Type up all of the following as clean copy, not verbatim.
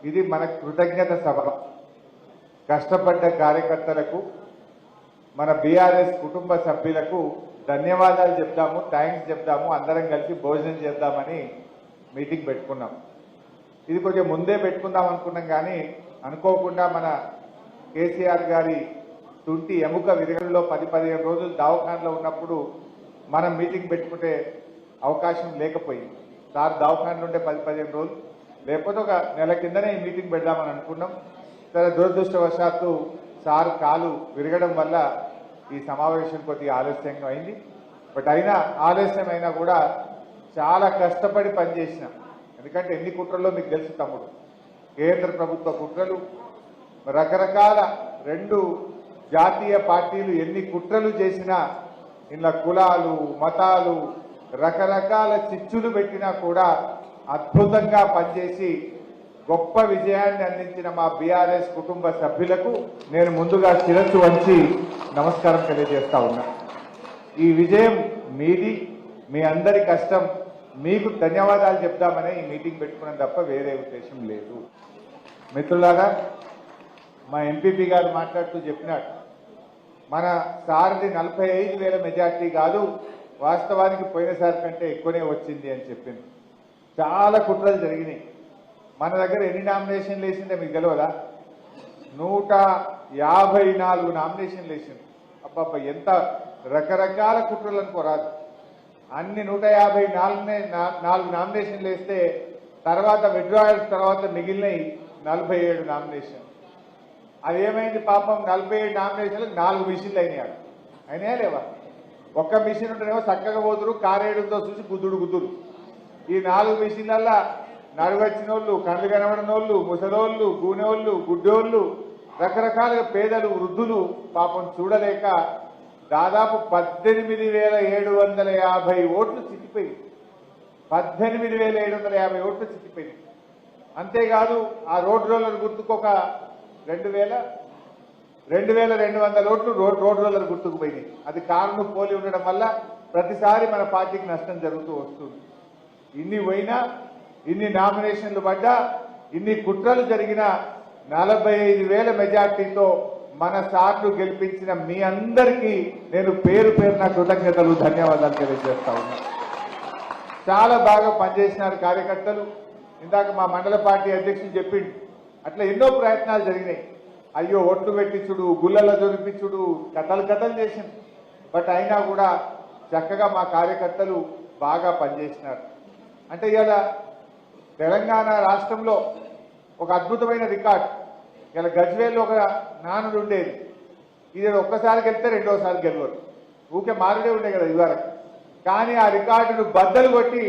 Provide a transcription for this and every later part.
ఇది మన కృతజ్ఞత సభ. కష్టపడ్డ కార్యకర్తలకు, మన బీఆర్ఎస్ కుటుంబ సభ్యులకు ధన్యవాదాలు చెప్తాము, థ్యాంక్స్ చెప్తాము, అందరం కలిసి భోజనం చేద్దామని మీటింగ్ పెట్టుకున్నాం. ఇది కొంచెం ముందే పెట్టుకుందాం అనుకున్నాం, కానీ అనుకోకుండా మన కేసీఆర్ గారి తుంటి ఎముక విరగడంలో 10-15 రోజులు దవాఖానలో ఉన్నప్పుడు మనం మీటింగ్ పెట్టుకుంటే అవకాశం లేకపోయింది. సార్ దవాఖానలో ఉండే 10-15 రోజులు, లేకపోతే ఒక నెల కిందనే ఈ మీటింగ్ పెడదామని అనుకున్నాం. సరే, దురదృష్టవశాత్తు సార్ కాలు విరగడం వల్ల ఈ సమావేశం కొద్దిగా ఆలస్యంగా అయింది. బట్ అయినా ఆలస్యమైనా కూడా చాలా కష్టపడి పనిచేసిన. ఎందుకంటే ఎన్ని కుట్రల్లో మీకు తెలుసు తమ్ముడు, కేంద్ర ప్రభుత్వ కుట్రలు, రకరకాల 2 జాతీయ పార్టీలు ఎన్ని కుట్రలు చేసినా, ఇలా కులాలు మతాలు రకరకాల చిచ్చులు పెట్టినా కూడా అద్భుతంగా పనిచేసి గొప్ప విజయాన్ని అందించిన మా బీఆర్ఎస్ కుటుంబ సభ్యులకు నేను ముందుగా శిరస్సు వంచి నమస్కారం తెలియజేస్తా ఉన్నా. ఈ విజయం మీది, మీ అందరి కష్టం. మీకు ధన్యవాదాలు చెప్దామనే ఈ మీటింగ్ పెట్టుకున్నాం తప్ప వేరే ఉద్దేశం లేదు. మిత్రులారా, మా ఎంపీపీ గారు మాట్లాడుతూ చెప్పినాడు, మన సార్ది 45,000 మెజార్టీ కాదు, వాస్తవానికి పోయినసారి కంటే ఎక్కువనే వచ్చింది అని చెప్పింది. చాలా కుట్రలు జరిగినాయి. మన దగ్గర ఎన్ని నామినేషన్లు వేసిందే మీకు తెలియదా? 154 నామినేషన్లు వేసింది. అబ్బబ్బా, ఎంత రకరకాల కుట్రలు అనుకోరాదు. అన్ని 154 నామినేషన్లు వేస్తే తర్వాత విత్డ్రాయల్స్ తర్వాత మిగిలినవి 47 నామినేషన్. అదేమైంది పాపం, 47 నామినేషన్లకు 4 మిషన్లు అయినాయా లేవా? ఒక్క మిషన్ ఉంటేనేమో చక్కగా పోతురు, కారేడుతో చూసి గుద్దుడు. ఈ 4 మిషన్లల్లా నడువచ్చిన వాళ్ళు, కళ్ళు కనబడిన వాళ్ళు, ముసలోళ్ళు, గూనెోళ్ళు, గుడ్డోళ్ళు, రకరకాలుగా పేదలు, వృద్ధులు పాపం చూడలేక దాదాపు 18,750 ఓట్లు చిక్కిపోయింది. 18,750 ఓట్లు చిక్కిపోయింది. అంతేకాదు, ఆ రోడ్ రోలర్ గుర్తుకొక 2,200 ఓట్లు రోడ్ రోలర్ గుర్తుకు పోయినాయి. అది కారును పోలి ఉండడం వల్ల ప్రతిసారి మన పార్టీకి నష్టం జరుగుతూ వస్తుంది. ఇన్ని పోయినా, ఇన్ని నామినేషన్లు పడ్డా, ఇన్ని కుట్రలు జరిగిన 45,000 మెజార్టీతో మన సార్లు గెలిపించిన మీ అందరికీ నేను పేరు పేరున కృతజ్ఞతలు, ధన్యవాదాలు తెలియజేస్తా ఉన్నా. చాలా బాగా పనిచేసినారు కార్యకర్తలు. ఇందాక మా మండల పార్టీ అధ్యక్షుడు చెప్పిండు, అట్లా ఎన్నో ప్రయత్నాలు జరిగినాయి. అయ్యో, ఒట్లు పెట్టించుడు, గుళ్ళలో దొరికించుడు, కథలు చేసింది. బట్ అయినా కూడా చక్కగా మా కార్యకర్తలు బాగా పనిచేసినారు. అంటే ఇలా తెలంగాణ రాష్ట్రంలో ఒక అద్భుతమైన రికార్డ్. ఇలా గజ్వేల్లో ఒక నానుడు ఉండేది, ఇది ఒక్కసారి గెలిస్తే రెండోసారి గెలవరు, ఊకే మారుడే ఉండే కదా ఇదివరకు. కానీ ఆ రికార్డును బద్దలు కొట్టి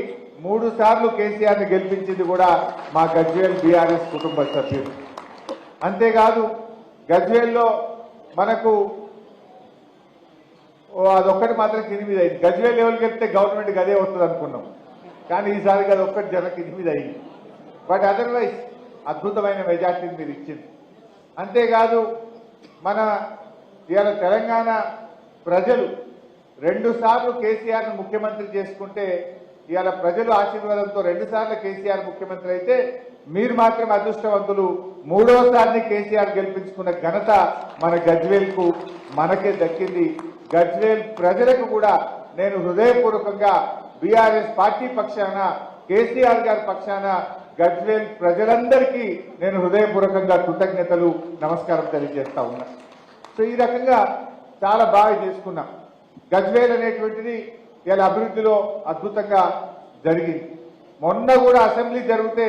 3 సార్లు కేసీఆర్ని గెలిపించింది కూడా మా గజ్వేల్ బీఆర్ఎస్ కుటుంబ సభ్యులు. అంతేకాదు, గజ్వేల్లో మనకు అదొక్కటి మాత్రం కింది అయింది. గజ్వేల్ లెవెల్కి వెళ్తే గవర్నమెంట్కి అదే వస్తుంది అనుకున్నాం, కానీ ఈసారికి అది ఒక్కటి జర కింది అయింది. బట్ అదర్వైజ్ అద్భుతమైన మెజార్టీని మీరు ఇచ్చింది. అంతేకాదు, మన ఇవాళ తెలంగాణ ప్రజలు 2 సార్లు కేసీఆర్ను ముఖ్యమంత్రి చేసుకుంటే, ఇవాళ ప్రజలు ఆశీర్వాదంతో 2 సార్లు కేసీఆర్ ముఖ్యమంత్రి అయితే, మీరు మాత్రం అదృష్టవంతులు, 3వసారిని కేసీఆర్ గెలిపించుకున్న ఘనత మన గజ్వేల్కు మనకే దక్కింది. గజ్వేల్ ప్రజలకు కూడా నేను హృదయపూర్వకంగా బీఆర్ఎస్ పార్టీ పక్షాన, కేసీఆర్ గారి పక్షాన గజ్వేల్ ప్రజలందరికీ నేను హృదయపూర్వకంగా కృతజ్ఞతలు, నమస్కారం తెలియజేస్తా ఉన్నా. సో ఈ రకంగా చాలా బాగా చేసుకున్నాం. గజ్వేల్ అనేటువంటిది ఇలా అభివృద్ధిలో అద్భుతంగా జరిగింది. మొన్న కూడా అసెంబ్లీ జరిగితే,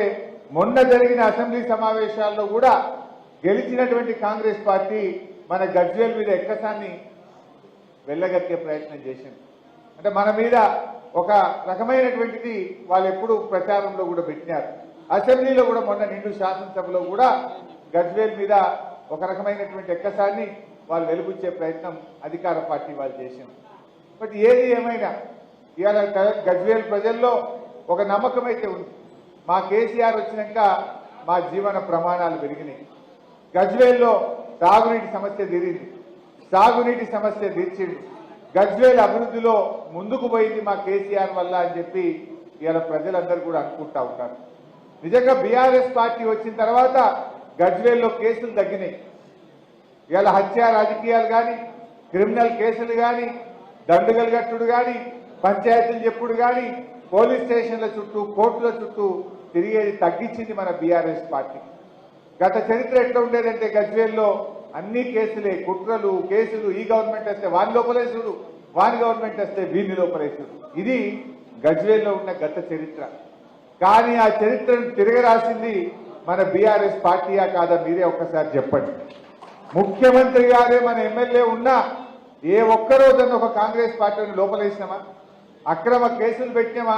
మొన్న జరిగిన అసెంబ్లీ సమావేశాల్లో కూడా గెలిచినటువంటి కాంగ్రెస్ పార్టీ మన గజ్వేల్ మీద ఎక్కసాన్ని వెళ్ళగక్కే ప్రయత్నం చేసింది. అంటే మన మీద ఒక రకమైనటువంటిది వాళ్ళు ఎప్పుడు ప్రచారంలో కూడా పెట్టినారు. అసెంబ్లీలో కూడా మొన్న నిండు శాసనసభలో కూడా గజ్వేల్ మీద ఒక రకమైనటువంటి ఎక్కసాన్ని వాళ్ళు వెలుగుచ్చే ప్రయత్నం అధికార పార్టీ వాళ్ళు చేసింది. బట్ ఏది ఏమైనా ఇవాళ గజ్వేల్ ప్రజల్లో ఒక నమ్మకం అయితే ఉంది. మా కేసీఆర్ వచ్చినాక మా జీవన ప్రమాణాలు పెరిగినాయి. గజ్వేల్లో తాగునీటి సమస్య తీరింది, సాగునీటి సమస్య తీర్చింది. గజ్వేల్ అభివృద్ధిలో ముందుకు పోయింది మా కేసీఆర్ వల్ల అని చెప్పి ఇవాళ ప్రజలందరూ కూడా అనుకుంటా ఉంటారు. నిజంగా బీఆర్ఎస్ పార్టీ వచ్చిన తర్వాత గజ్వేల్లో కేసులు తగ్గినాయి. ఇవాళ హత్య రాజకీయాలు కానీ, క్రిమినల్ కేసులు కానీ, దండుగలు కట్టుడు కానీ, పంచాయతీలు చెప్పుడు కానీ, పోలీస్ స్టేషన్ల చుట్టూ, కోర్టుల చుట్టూ తిరిగేది తగ్గించింది మన బీఆర్ఎస్ పార్టీ. గత చరిత్ర ఎట్లా ఉండేదంటే గజ్వేల్లో అన్ని కేసులే, కుట్రలు కేసులు. ఈ గవర్నమెంట్ వస్తే వాని లోపలేసుడు, వాని గవర్నమెంట్ వస్తే వీని లోపలేసుడు. ఇది గజ్వేల్లో ఉన్న గత చరిత్ర. కానీ ఆ చరిత్రను తిరగరాసింది మన బీఆర్ఎస్ పార్టీయా కాదా మీరే ఒక్కసారి చెప్పండి. ముఖ్యమంత్రి గారే మన ఎమ్మెల్యే ఉన్నా ఏ ఒక్కరోజన్నా ఒక కాంగ్రెస్ పార్టీని లోపలేసినామా? అక్రమ కేసులు పెట్టినామా?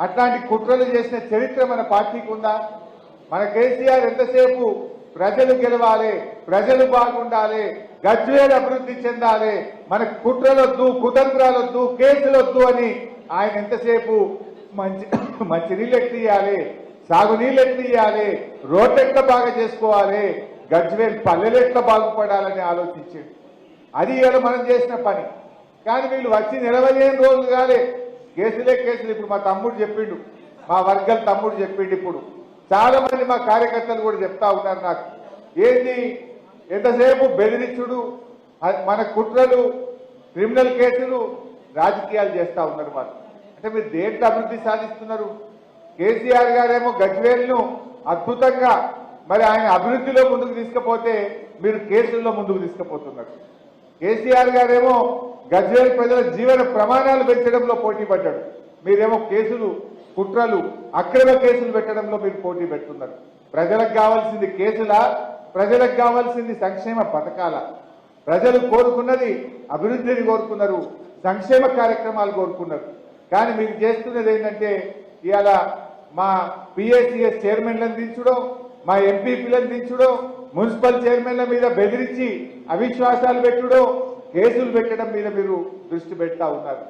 అట్లాంటి కుట్రలు చేసిన చరిత్ర మన పార్టీకి ఉందా? మన కేసీఆర్ ఎంతసేపు ప్రజలు గెలవాలి, ప్రజలు బాగుండాలి, గజ్వేల్ అభివృద్ధి చెందాలి, మనకు కుట్రలొద్దు, కుతంత్రాలొద్దు, కేసులొద్దు అని ఆయన ఎంతసేపు మంచి నీళ్ళు ఎట్టియాలి, సాగునీళ్ళు ఎట్టియాలి, రోడ్లు ఎట్లా బాగా చేసుకోవాలి, గజ్వేల్ పల్లెలు ఎట్లా బాగుపడాలని ఆలోచించాడు. అది ఇలా మనం చేసిన పని. కానీ వీళ్ళు వచ్చి 25 రోజులు కాలే, కేసులే కేసులు. ఇప్పుడు మా తమ్ముడు చెప్పిండు, మా వర్గం తమ్ముడు చెప్పిండు. ఇప్పుడు చాలా మంది మా కార్యకర్తలు కూడా చెప్తా ఉన్నారు నాకు, ఏంది ఎంతసేపు బెదిరించుడు, మన కుట్రలు, క్రిమినల్ కేసులు, రాజకీయాలు చేస్తా ఉన్నారు వాళ్ళు. అంటే మీరు దేంట్లో అభివృద్ధి సాధిస్తున్నారు? కేసీఆర్ గారేమో గజ్వేల్ను అద్భుతంగా మరి ఆయన అభివృద్ధిలో ముందుకు తీసుకుపోతే మీరు కేసుల్లో ముందుకు తీసుకుపోతున్నారు. కేసీఆర్ గారేమో గజ్వేల్ ప్రజల జీవన ప్రమాణాలు పెంచడంలో పోటీ పడ్డాడు, మీరేమో కేసులు, కుట్రలు, అక్రమ కేసులు పెట్టడంలో మీరు పోటీ పెడుతున్నారు. ప్రజలకు కావాల్సింది కేసులా? ప్రజలకు కావాల్సింది సంక్షేమ పథకాల? ప్రజలు కోరుకున్నది అభివృద్ధిని కోరుకున్నారు, సంక్షేమ కార్యక్రమాలు కోరుకున్నారు. కానీ మీరు చేస్తున్నది ఏంటంటే ఇవాళ మా పిఏసిఎస్ చైర్మన్లను దించడం, మా ఎంపీపీలను దించడం, మున్సిపల్ చైర్మన్ల మీద బెదిరించి అవిశ్వాసాలు పెట్టడం, కేసులు పెట్టడం మీద మీరు దృష్టి పెడతా ఉన్నారు.